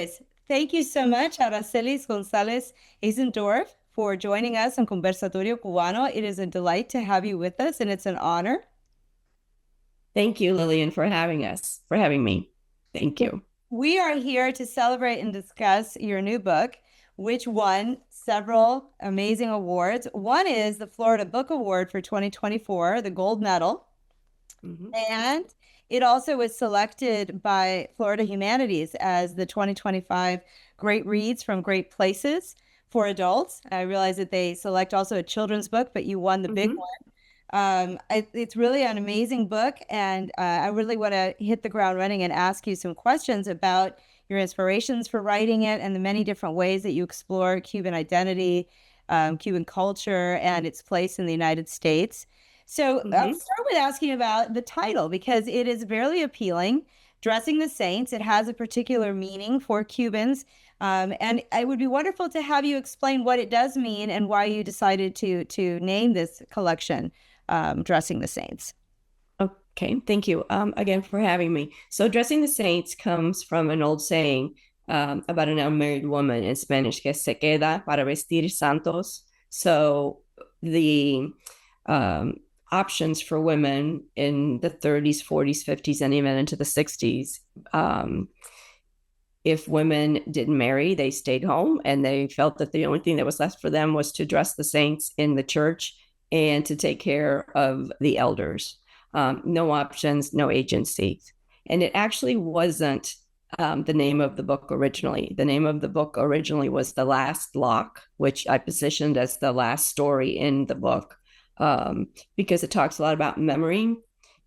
Anyways, thank you so much, Aracelis González Asendorf, for joining us on Conversatorio Cubano. It is a delight to have you with us, and it's an honor. Thank you, Lillian, for having me. Thank you. We are here to celebrate and discuss your new book, which won several amazing awards. One is the Florida Book Award for 2024, the gold medal. And it also was selected by Florida Humanities as the 2025 Great Reads from Great Places for adults. I realize that they select also a children's book, but you won the big one. It's really an amazing book, and I really want to hit the ground running and ask you some questions about your inspirations for writing it and the many different ways that you explore Cuban identity, Cuban culture, and its place in the United States. So I'll start with asking about the title, because it is very appealing. Dressing the Saints, it has a particular meaning for Cubans. And it would be wonderful to have you explain what it does mean and why you decided to name this collection Dressing the Saints. Okay, thank you again for having me. So Dressing the Saints comes from an old saying about an unmarried woman in Spanish, que se queda para vestir santos. So the options for women in the 30s, 40s, 50s, and even into the 60s, if women didn't marry, they stayed home, and they felt that the only thing that was left for them was to dress the saints in the church and to take care of the elders. No options, no agency. And it actually wasn't the name of the book originally. The name of the book originally was The Last Lock, which I positioned as the last story in the book, because it talks a lot about memory.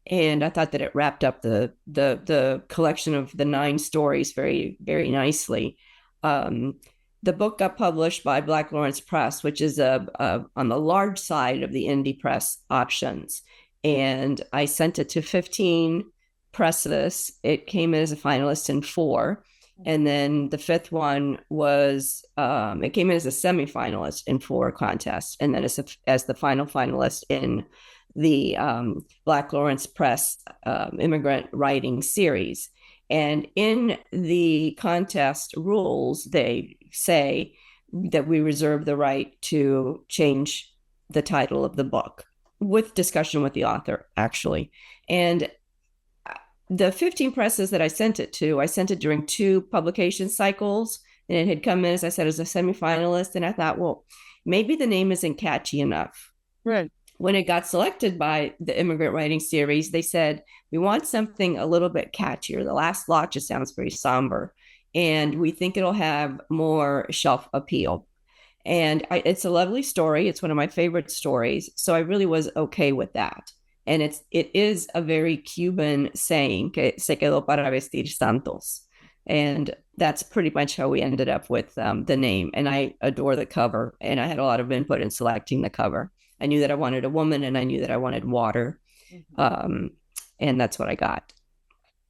And I thought that it wrapped up the collection of the 9 stories very, very nicely. The book got published by Black Lawrence Press, which is on the large side of the indie press options. And I sent it to 15 presses. It came in as a finalist in 4. And then the 5th one was, it came in as a semifinalist in 4 contests. And then as the final finalist in the Black Lawrence Press immigrant writing series. And in the contest rules, they say that we reserve the right to change the title of the book with discussion with the author, actually. And the 15 presses that I sent it during 2 publication cycles, and it had come in, as I said, as a semifinalist. And I thought, well, maybe the name isn't catchy enough. Right. When it got selected by the immigrant writing series, they said, we want something a little bit catchier. The Last Lock just sounds very somber, and we think it'll have more shelf appeal. And it's a lovely story. It's one of my favorite stories. So I really was okay with that. And it is a very Cuban saying, que se quedó para vestir santos. And that's pretty much how we ended up with the name. And I adore the cover. And I had a lot of input in selecting the cover. I knew that I wanted a woman, and I knew that I wanted water. And that's what I got.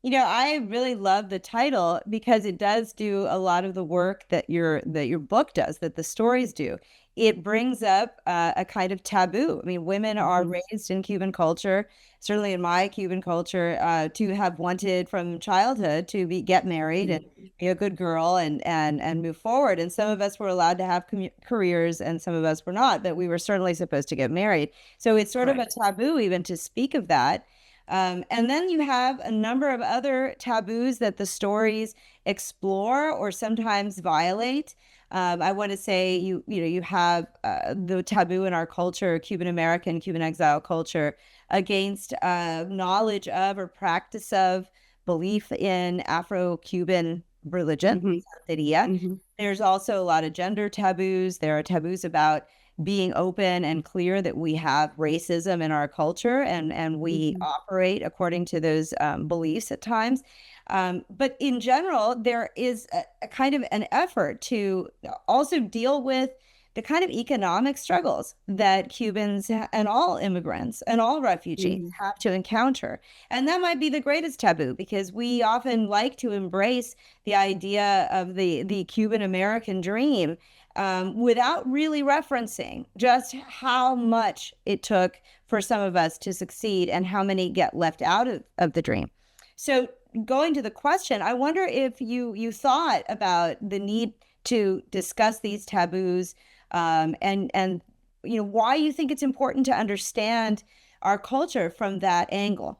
You know, I really love the title because it does do a lot of the work that your book does, that the stories do. It brings up a kind of taboo. I mean, women are raised in Cuban culture, certainly in my Cuban culture, to have wanted from childhood to get married and be a good girl and move forward. And some of us were allowed to have careers, and some of us were not, but we were certainly supposed to get married. So it's sort of a taboo even to speak of that. And then you have a number of other taboos that the stories explore or sometimes violate. I want to say you have the taboo in our culture, Cuban American, Cuban exile culture, against knowledge of or practice of belief in Afro-Cuban religion. There's also a lot of gender taboos. There are taboos about being open and clear that we have racism in our culture, and we operate according to those beliefs at times. But in general, there is a kind of an effort to also deal with the kind of economic struggles that Cubans and all immigrants and all refugees have to encounter. And that might be the greatest taboo, because we often like to embrace the idea of the Cuban American dream without really referencing just how much it took for some of us to succeed and how many get left out of the dream. So going to the question, I wonder if you thought about the need to discuss these taboos, and why you think it's important to understand our culture from that angle.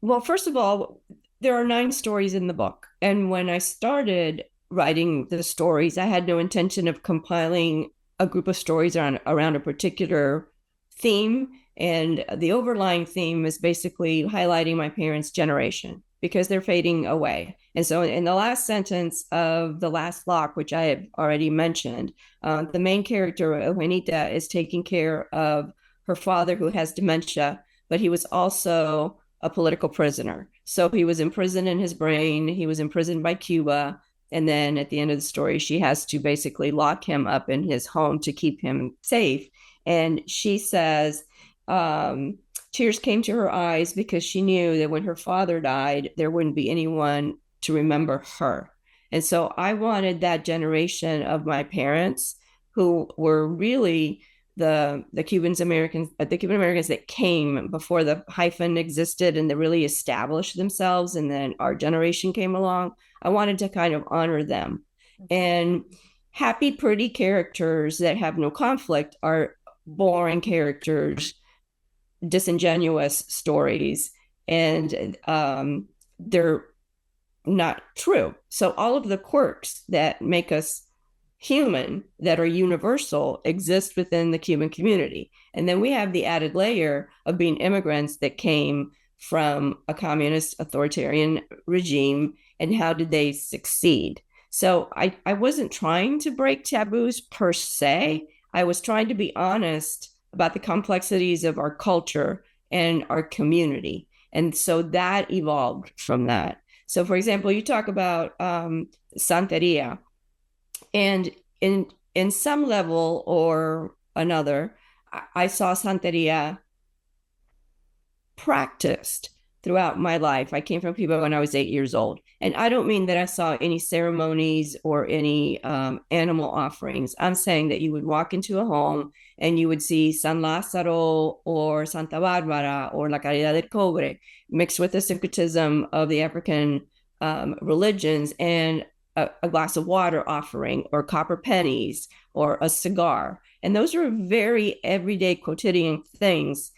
Well, first of all, there are 9 stories in the book. And when I started writing the stories, I had no intention of compiling a group of stories around a particular theme. And the overlying theme is basically highlighting my parents' generation because they're fading away. And so, in the last sentence of The Last Lock, which I have already mentioned, the main character, Juanita, is taking care of her father who has dementia, but he was also a political prisoner. So he was imprisoned in his brain. He was imprisoned by Cuba. And then at the end of the story, she has to basically lock him up in his home to keep him safe. And she says, tears came to her eyes because she knew that when her father died, there wouldn't be anyone to remember her. And so I wanted that generation of my parents who were really the Cuban Americans that came before the hyphen existed and that really established themselves, and then our generation came along. I wanted to kind of honor them. And happy, pretty characters that have no conflict are boring characters, disingenuous stories, and they're not true. So all of the quirks that make us human, that are universal, exist within the Cuban community. And then we have the added layer of being immigrants that came from a communist authoritarian regime, and how did they succeed? So I wasn't trying to break taboos per se. I was trying to be honest about the complexities of our culture and our community. And so that evolved from that. So, for example, you talk about Santeria. And in some level or another, I saw Santeria practiced throughout my life. I came from Cuba when I was 8 years old. And I don't mean that I saw any ceremonies or any animal offerings. I'm saying that you would walk into a home and you would see San Lázaro or Santa Barbara or La Caridad del Cobre mixed with the syncretism of the African religions, and a glass of water offering, or copper pennies, or a cigar. And those are very everyday quotidian things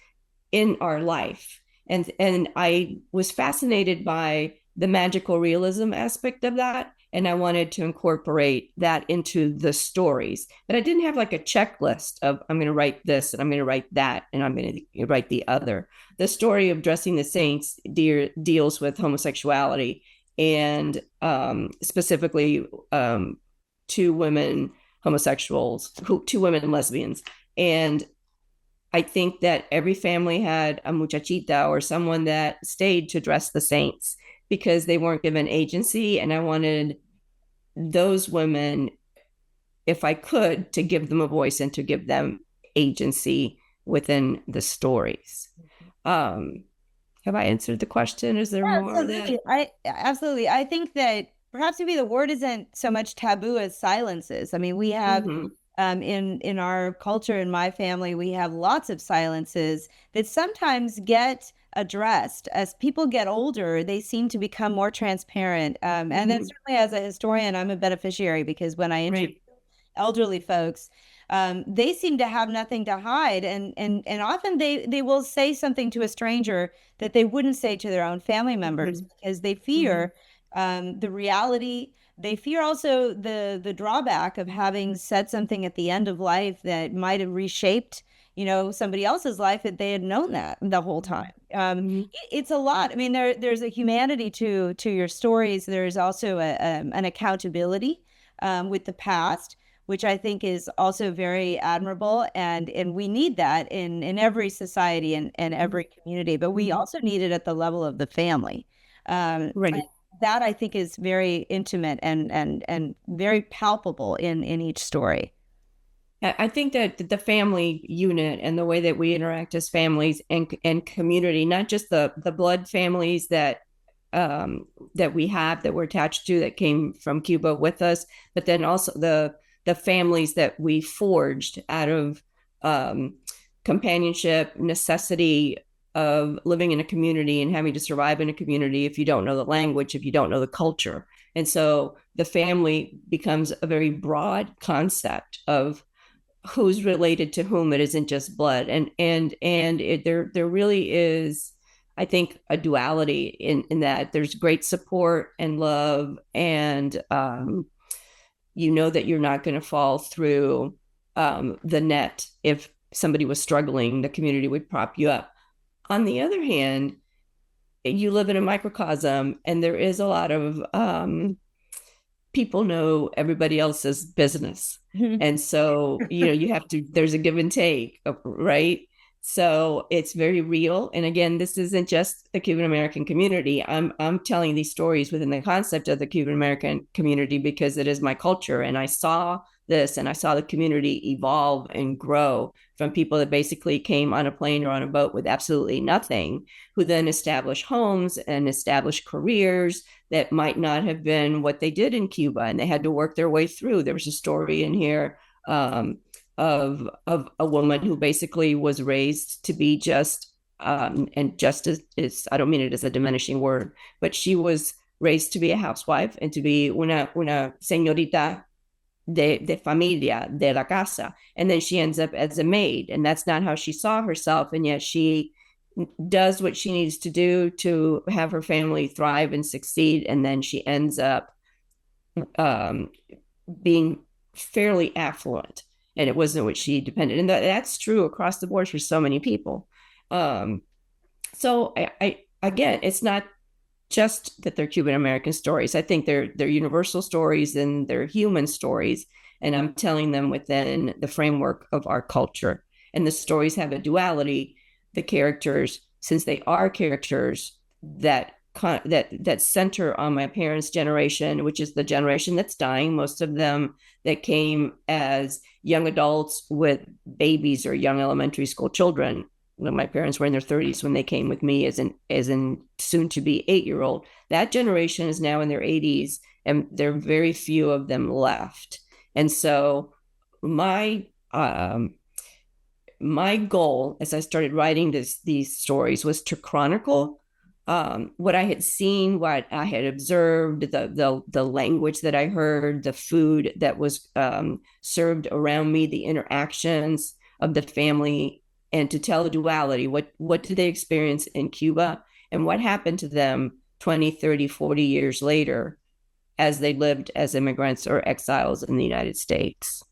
in our life. And I was fascinated by the magical realism aspect of that. And I wanted to incorporate that into the stories. But I didn't have like a checklist of I'm going to write this and I'm going to write that and I'm going to write the other. The story of Dressing the Saints deals with homosexuality, and specifically 2 women homosexuals, 2 women lesbians. And I think that every family had a muchachita or someone that stayed to dress the saints because they weren't given agency. And I wanted those women, if I could, to give them a voice and to give them agency within the stories. Have I answered the question? Is there more Absolutely. Absolutely. I think that perhaps maybe the word isn't so much taboo as silences. I mean, we have in our culture, in my family, we have lots of silences that sometimes get addressed. As people get older, they seem to become more transparent. And then certainly as a historian, I'm a beneficiary because when I interview elderly folks, they seem to have nothing to hide, and often they will say something to a stranger that they wouldn't say to their own family members because they fear the reality. They fear also the drawback of having said something at the end of life that might have reshaped, somebody else's life if they had known that the whole time. It's a lot. I mean, there's a humanity to your stories. There's also an accountability with the past, which I think is also very admirable. And we need that in every society and every community, but we also need it at the level of the family. Right. That I think is very intimate and very palpable in each story. I think that the family unit and the way that we interact as families and community, not just the blood families that we have, that we're attached to, that came from Cuba with us, but then also the families that we forged out of companionship, necessity, of living in a community and having to survive in a community if you don't know the language, if you don't know the culture. And so the family becomes a very broad concept of who's related to whom. It isn't just blood. There really is, I think, a duality in that there's great support and love, and you know that you're not going to fall through the net. If somebody was struggling, the community would prop you up. On the other hand, you live in a microcosm, and there is a lot of people know everybody else's business. And so, you have to, there's a give and take, right? So it's very real. And again, this isn't just the Cuban American community. I'm telling these stories within the concept of the Cuban American community because it is my culture. And I saw this, and I saw the community evolve and grow from people that basically came on a plane or on a boat with absolutely nothing, who then established homes and established careers that might not have been what they did in Cuba, and they had to work their way through. There was a story in here of a woman who basically was raised to be just, and just is, I don't mean it as a diminishing word, but she was raised to be a housewife and to be una señorita de familia, de la casa. And then she ends up as a maid, and that's not how she saw herself. And yet she does what she needs to do to have her family thrive and succeed. And then she ends up being fairly affluent. And it wasn't what she depended. And that's true across the board for so many people. So again, it's not just that they're Cuban American stories. I think they're universal stories and they're human stories. And I'm telling them within the framework of our culture. And the stories have a duality. The characters, since they are characters that center on my parents' generation, which is the generation that's dying, most of them that came as young adults with babies or young elementary school children. When my parents were in their 30s when they came with me as in soon to be 8-year-old. That generation is now in their 80s, and there are very few of them left. And so my goal as I started writing these stories was to chronicle what I had seen, what I had observed, the language that I heard, the food that was served around me, the interactions of the family, and to tell the duality. What did they experience in Cuba, and what happened to them 20, 30, 40 years later as they lived as immigrants or exiles in the United States?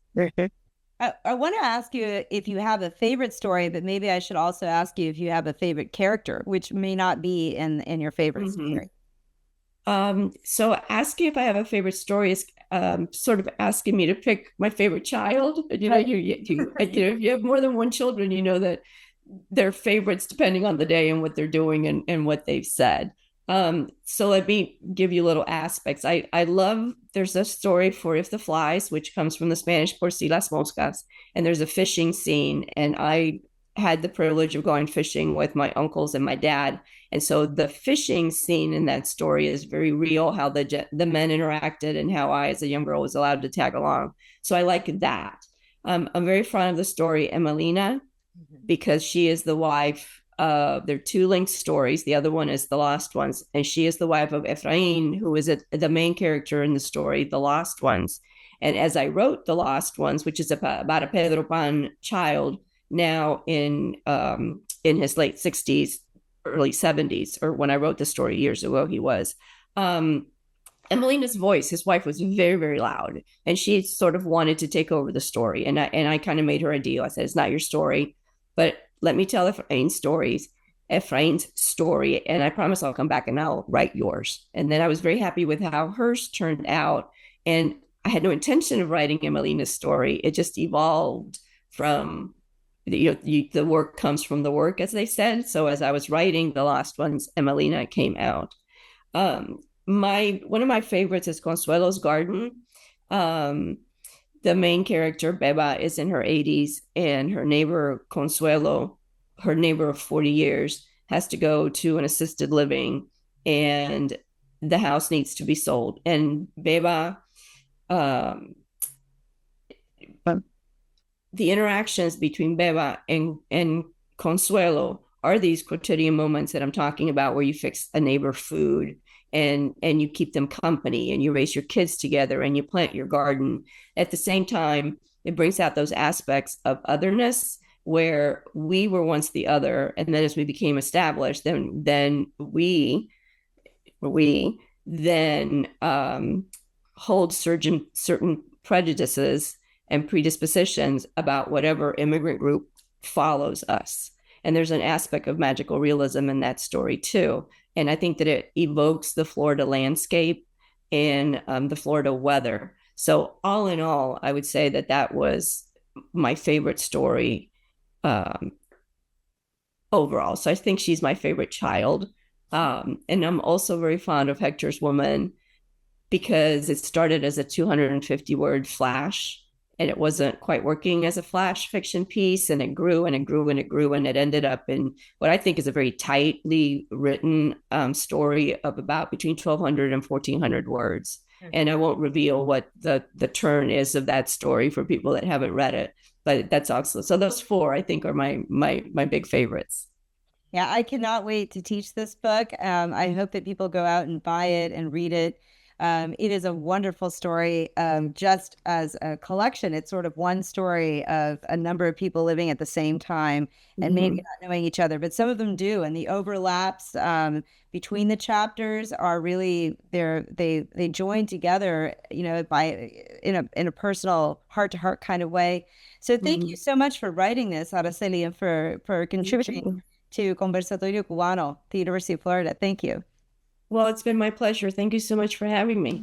I want to ask you if you have a favorite story, but maybe I should also ask you if you have a favorite character, which may not be in your favorite story. So asking if I have a favorite story is sort of asking me to pick my favorite child. If you have more than one children, you know that they're favorites depending on the day and what they're doing and what they've said. So let me give you little aspects. I love, there's a story for If the Flies, which comes from the Spanish por si las moscas, and there's a fishing scene, and I had the privilege of going fishing with my uncles and my dad. And so the fishing scene in that story is very real, how the men interacted and how I, as a young girl, was allowed to tag along. So I like that. I'm very fond of the story Emelina, because she is the wife of, there are two linked stories. The other one is The Lost Ones, and she is the wife of Efrain, who is the main character in the story, The Lost Ones. And as I wrote The Lost Ones, which is about a Pedro Pan child now in his late 60s, early 70s, or when I wrote the story years ago, he was. Emelina's voice, his wife, was very, very loud, and she sort of wanted to take over the story. And I kind of made her a deal. I said, it's not your story, but let me tell Efrain's story, and I promise I'll come back and I'll write yours. And then I was very happy with how hers turned out. And I had no intention of writing Emelina's story. It just evolved from, the work comes from the work, as they said. So as I was writing The Lost Ones, Emelina came out. One of my favorites is Consuelo's Garden. The main character, Beba, is in her 80s, and her neighbor, Consuelo, her neighbor of 40 years, has to go to an assisted living, and the house needs to be sold. And Beba, the interactions between Beba and Consuelo are these quotidian moments that I'm talking about, where you fix a neighbor food, and you keep them company, and you raise your kids together, and you plant your garden. At the same time, it brings out those aspects of otherness, where we were once the other, and then as we became established, then we then hold certain prejudices and predispositions about whatever immigrant group follows us. And there's an aspect of magical realism in that story too. And I think that it evokes the Florida landscape and the Florida weather. So all in all, I would say that that was my favorite story um, overall. So I think she's my favorite child. And I'm also very fond of Hector's Woman, because it started as a 250 word flash, and it wasn't quite working as a flash fiction piece, and it grew and it grew and it grew, and it ended up in what I think is a very tightly written story of about between 1,200 and 1,400 words. And I won't reveal what the turn is of that story for people that haven't read it, but that's also, so those four I think are my big favorites. Yeah, I cannot wait to teach this book. I hope that people go out and buy it and read it. It is a wonderful story, just as a collection. It's sort of one story of a number of people living at the same time and maybe Mm-hmm. not knowing each other, but some of them do. And the overlaps between the chapters are really they join together, by in a personal heart to heart kind of way. So thank you Mm-hmm. so much for writing this, Araceli, and for contributing to Conversatorio Cubano, the University of Florida. Thank you. Well, it's been my pleasure. Thank you so much for having me.